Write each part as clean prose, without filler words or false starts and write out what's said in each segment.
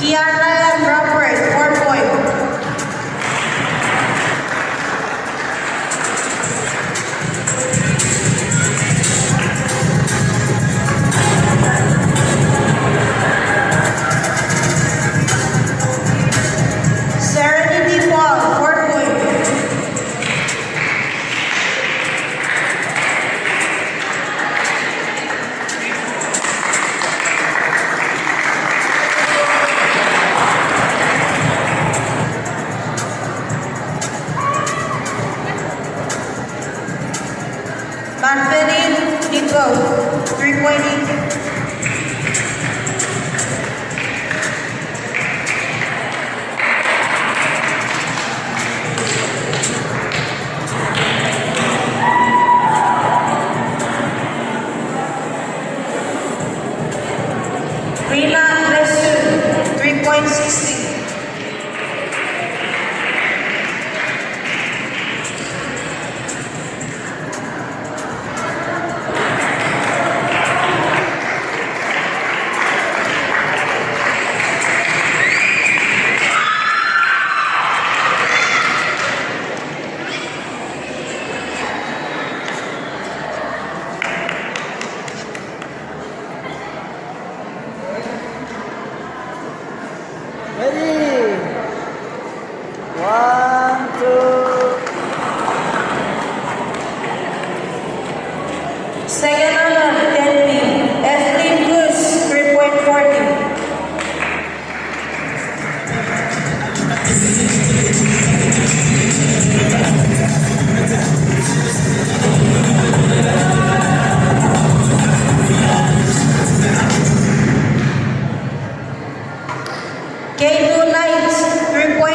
Kiara Robert, 4 points. Serenity Paul, 4 points. Manfredin Nico, 3 points. Rina Lesu, 3.60. Ready? 1, 2. Second honor, Denby, Evelyn Cruz, 3.40. K2 Knights, 3.20.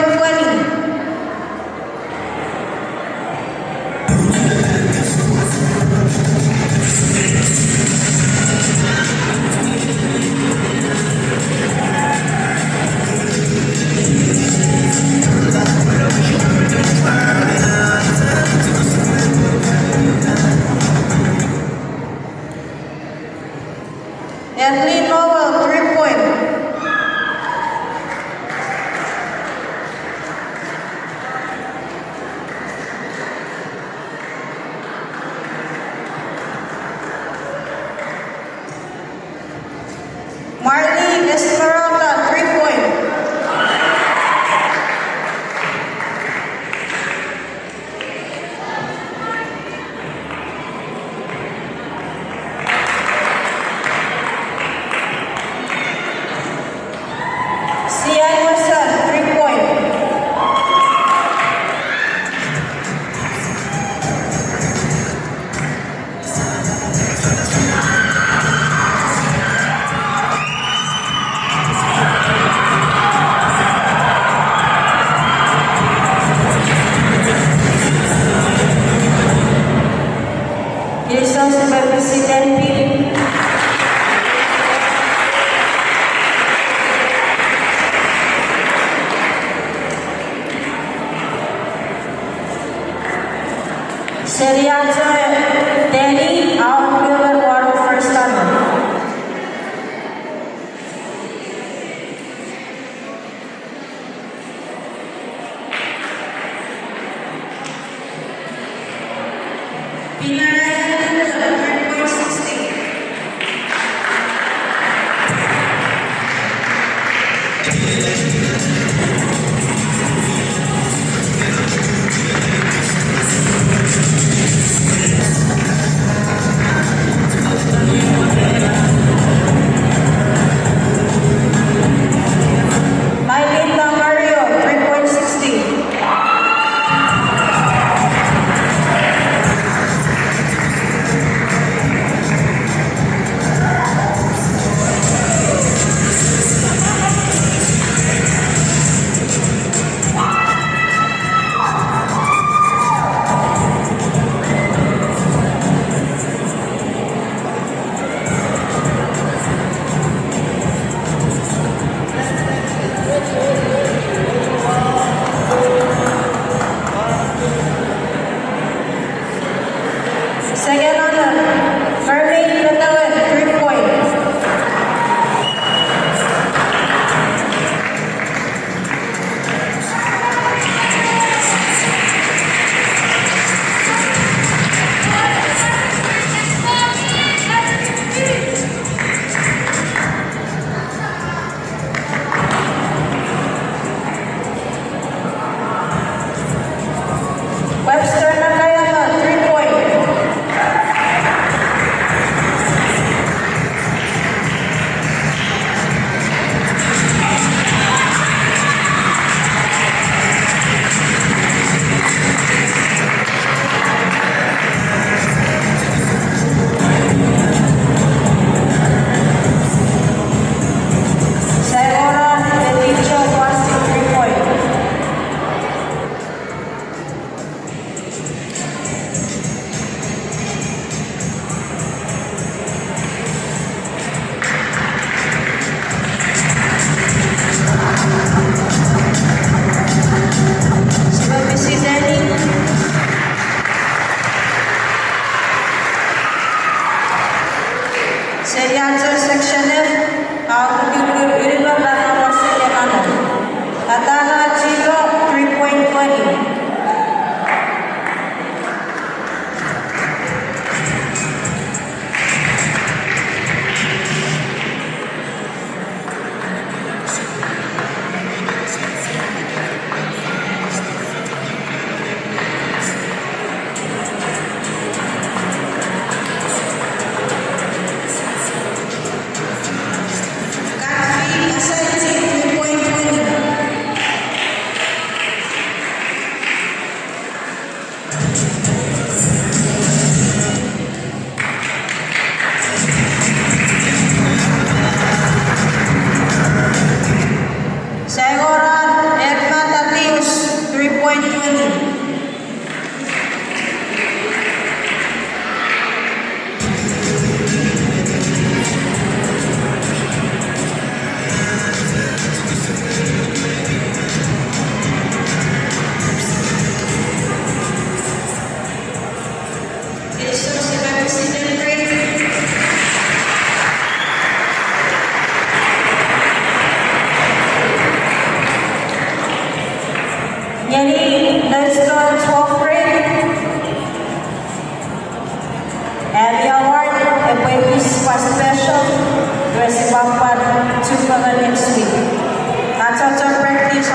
Evelyn Noel, 3 points. Marley Esmeralda, 3 points. Sian Marcel, 3 points. License by President P. Seriaza Danny Outfielder Water first honor. Pinarayan 3.60. Mylene Mario, 3.60. Jadi, let's go 12th grade. And the award, a baby's special, dressing bumper, 2 color next week. That's our practice.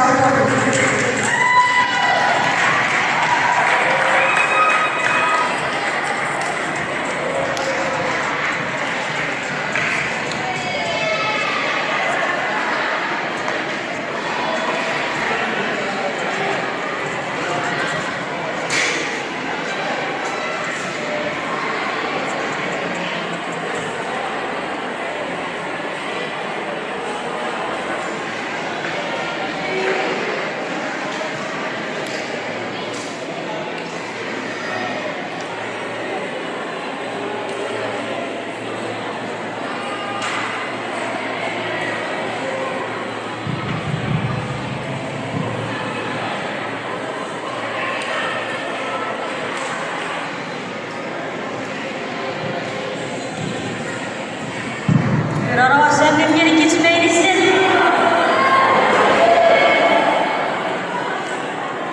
Rara Ascendant Kids Medicine.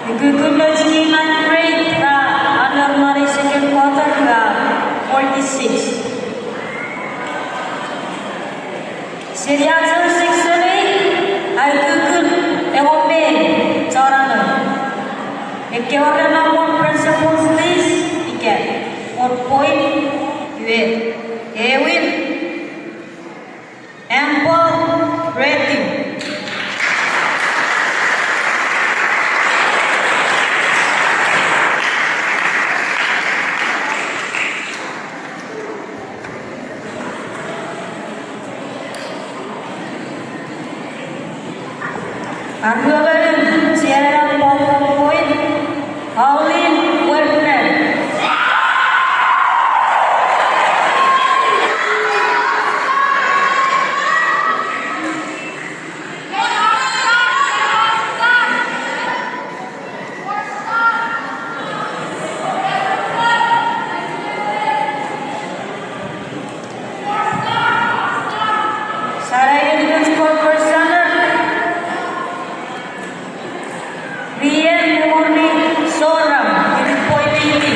Nagugulod si 9th grade ka undermari second quarter ka 46. Seriasan 6 ay gugul ewan ben carana. Ekewarna namun principles list ikan 1 point yue Ewin ample rating. Anggaran siaran point Pauline Werner. Saraya dengan skor bersama Rian Murni Soram jadi poin ini.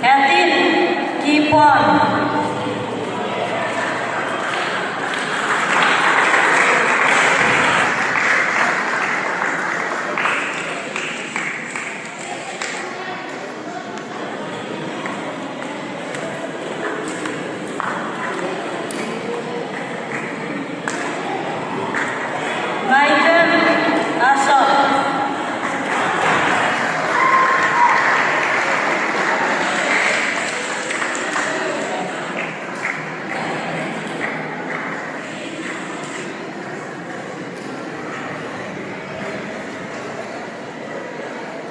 Katin, keep on. Michael Asok.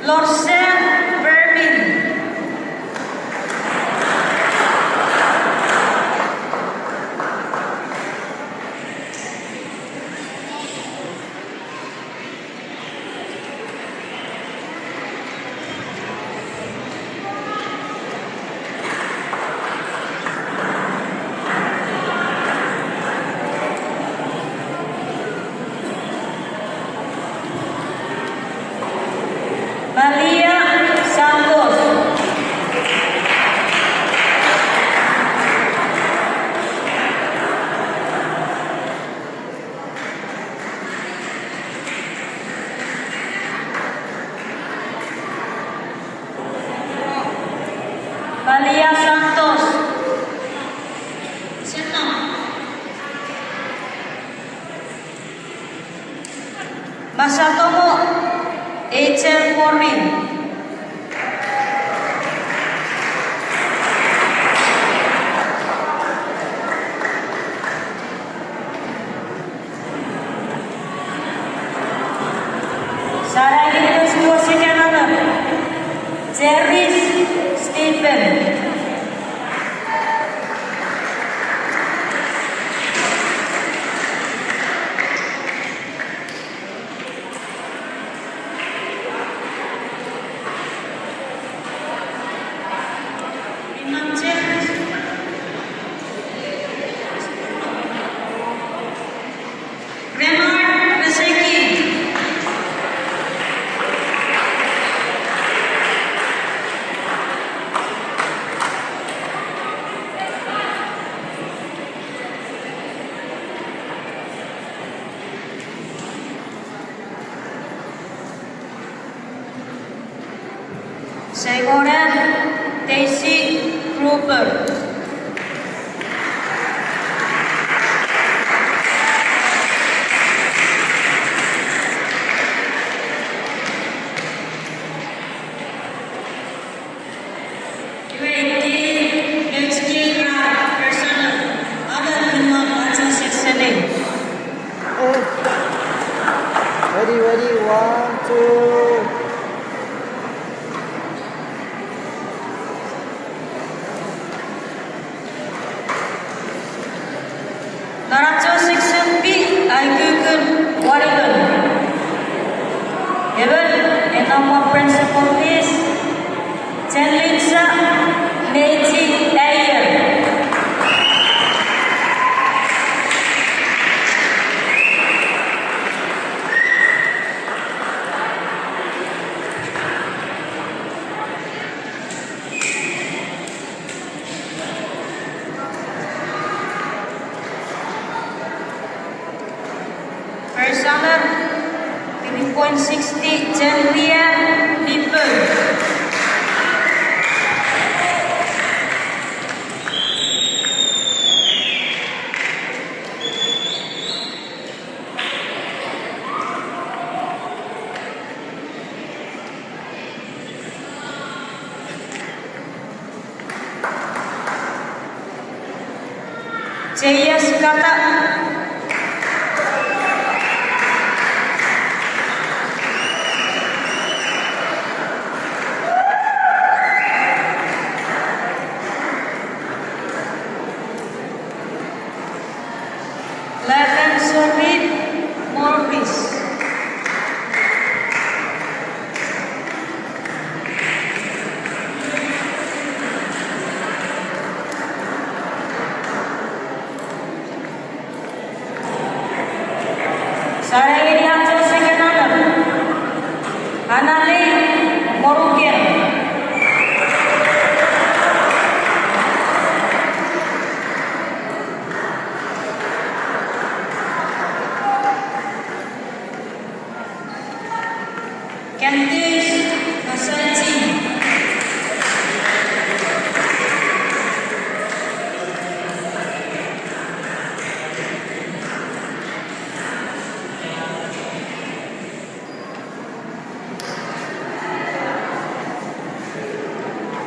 Lorsen Bermin. Malia Santos. Malia Santos. Masatomo H.M. Morin. Sarah Linus Kuasikanana. Jervis Stephen. Segoren Daisy Gruber. Ready, ready, 1, 2. 나라초 섹션 B 아이교육은 와리건. Even and our principal is Chenlitsa Meiji Ayer. First honor, 3.60 Chenlia Lippel. JS Kata. Latan Sorbit Morris. Saya ini hasil second honor. Hanali Morugen. Candice Masachi.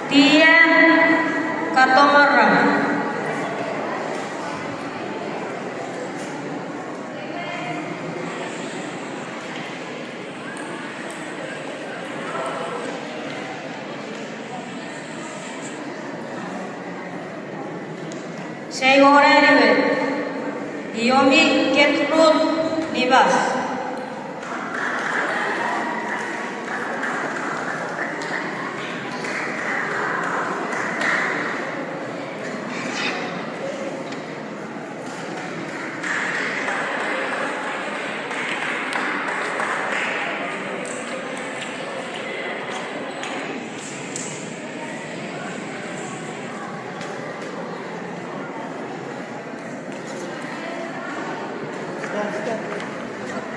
Tian Katomara. Segoren Yomi Gertrude Nivas. Stand, stand.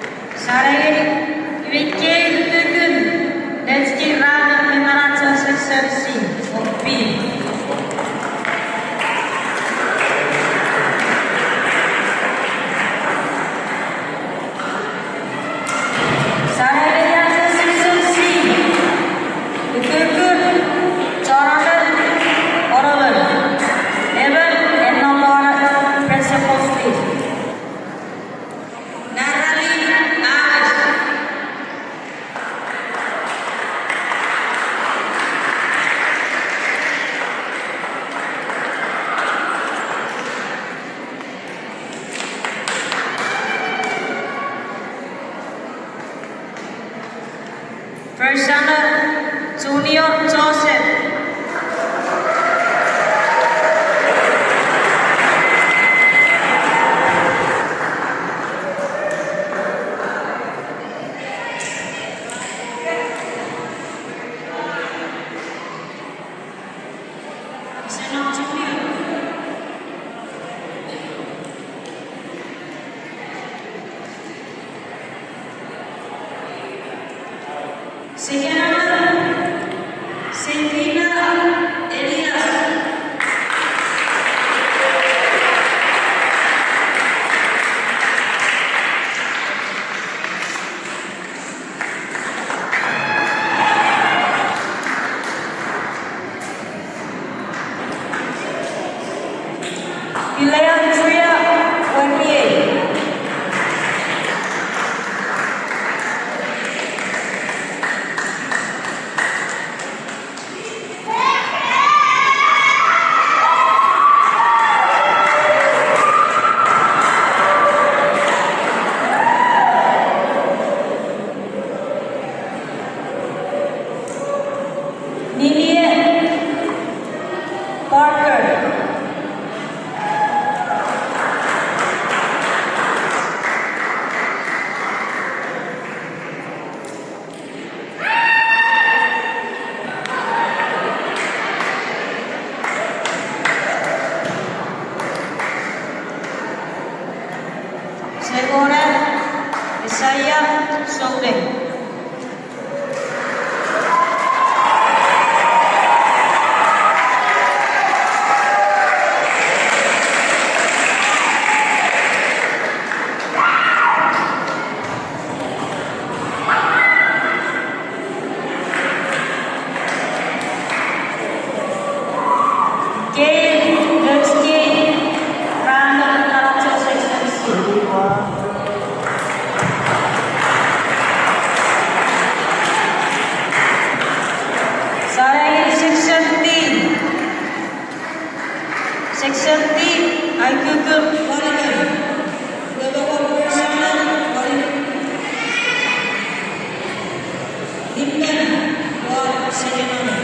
Selina Elias. Ileandria Wemier. Ninie Parker. Segura Isaiah Sobre. Gail Lutsky, Randall Nacho Section C. 31. Sarang Section D. Section D, I Google Volleyball. Beberapa personal volleyball. Dimana buat sejenama.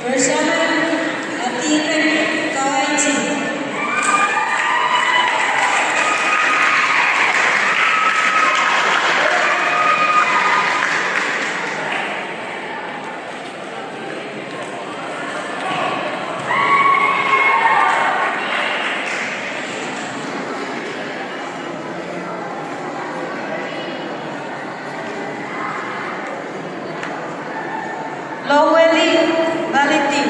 Bersama Atina Kawaiti. Loweli Valentin.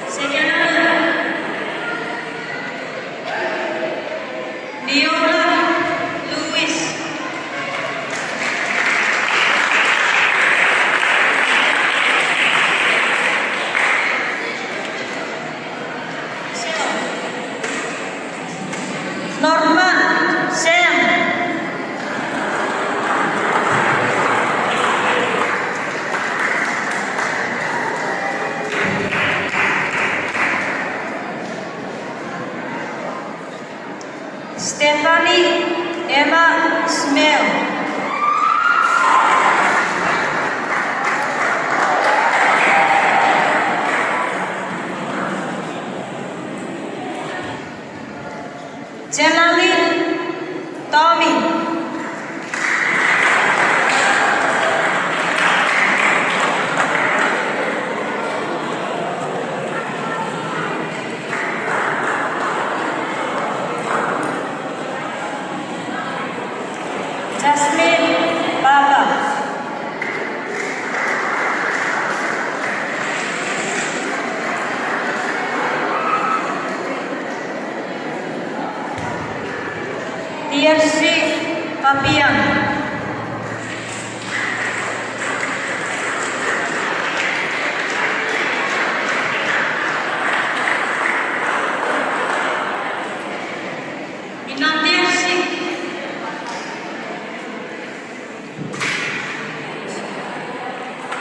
Sekian Viola Luis. Norman Sam. Stephanie Emma Smell. Jenalyn Tommy. Jasmine Baba. Tiersi Papian. Inandirsi.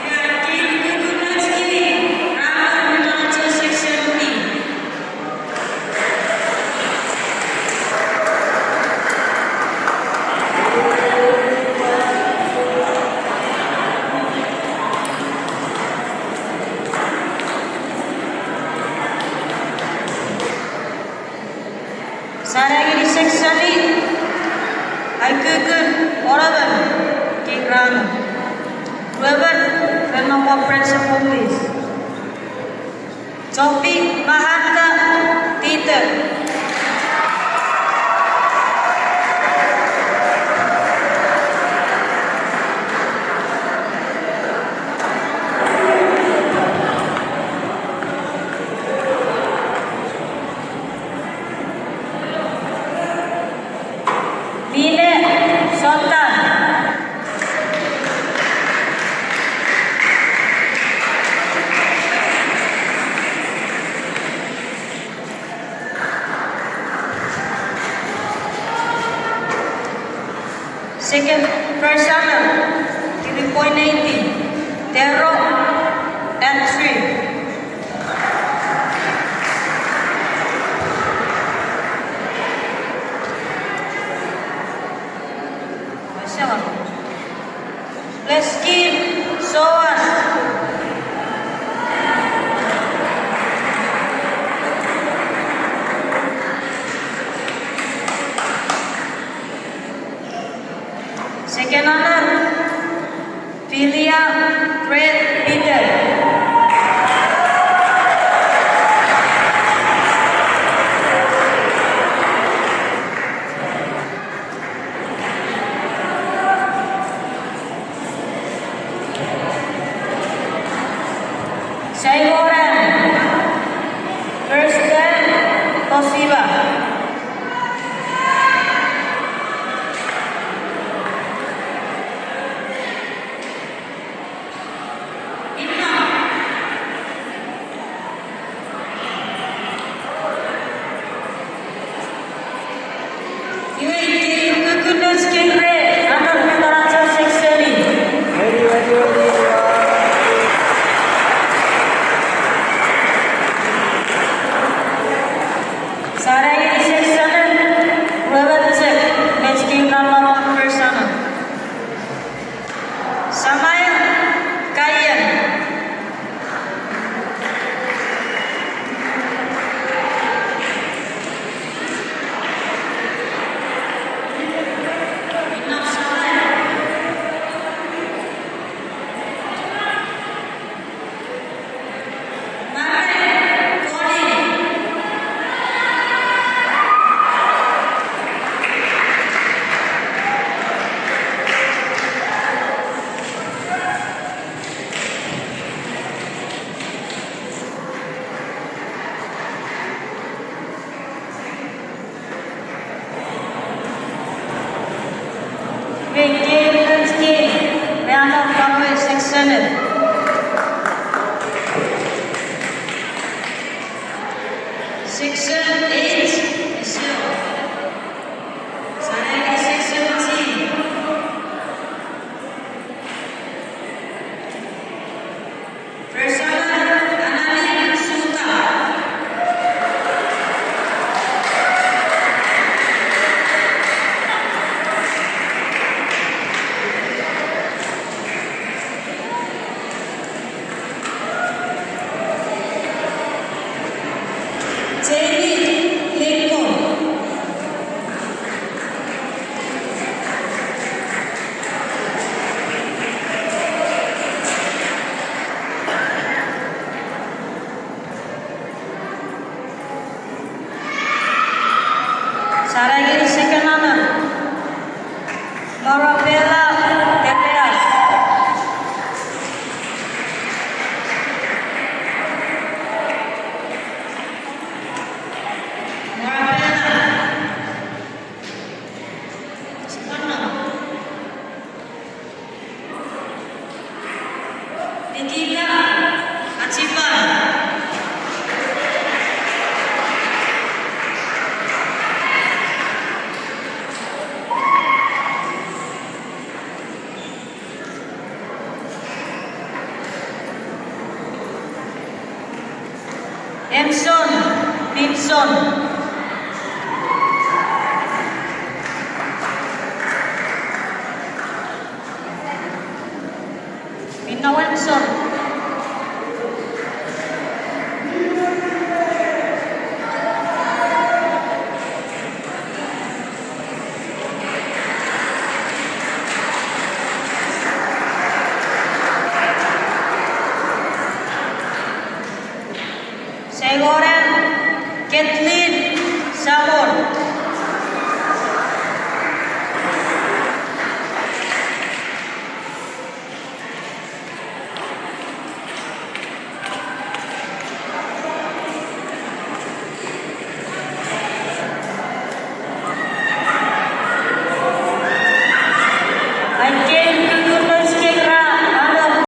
Yakin Kukunatski, Randall Nacho Section D. Thank honor. 11, Renova Prince of Police. Taufik Mahanta Peter. Bine Sultan. Second, first honor, 3.80, Tero and 3. Leski Soas. Second honor, Philia Fred Peter. Saigoran, first Dan Toshiba. Ready, ready, ready. 1, 2. Saraygiri seksiyonu Rövetçi Meçkin Ramazan Personu. Samaya Kayen. Vicky Linsky, Rihanna Conway seksiyonu. Section 8 is you. Saraygiri section C. First honor, Anani Suta. Jamie Lincoln. Saraygiri second honor, Morabella Tepeas. Morabella. Second honor. Nikita Acipan. Emson Nilsson. Minawenson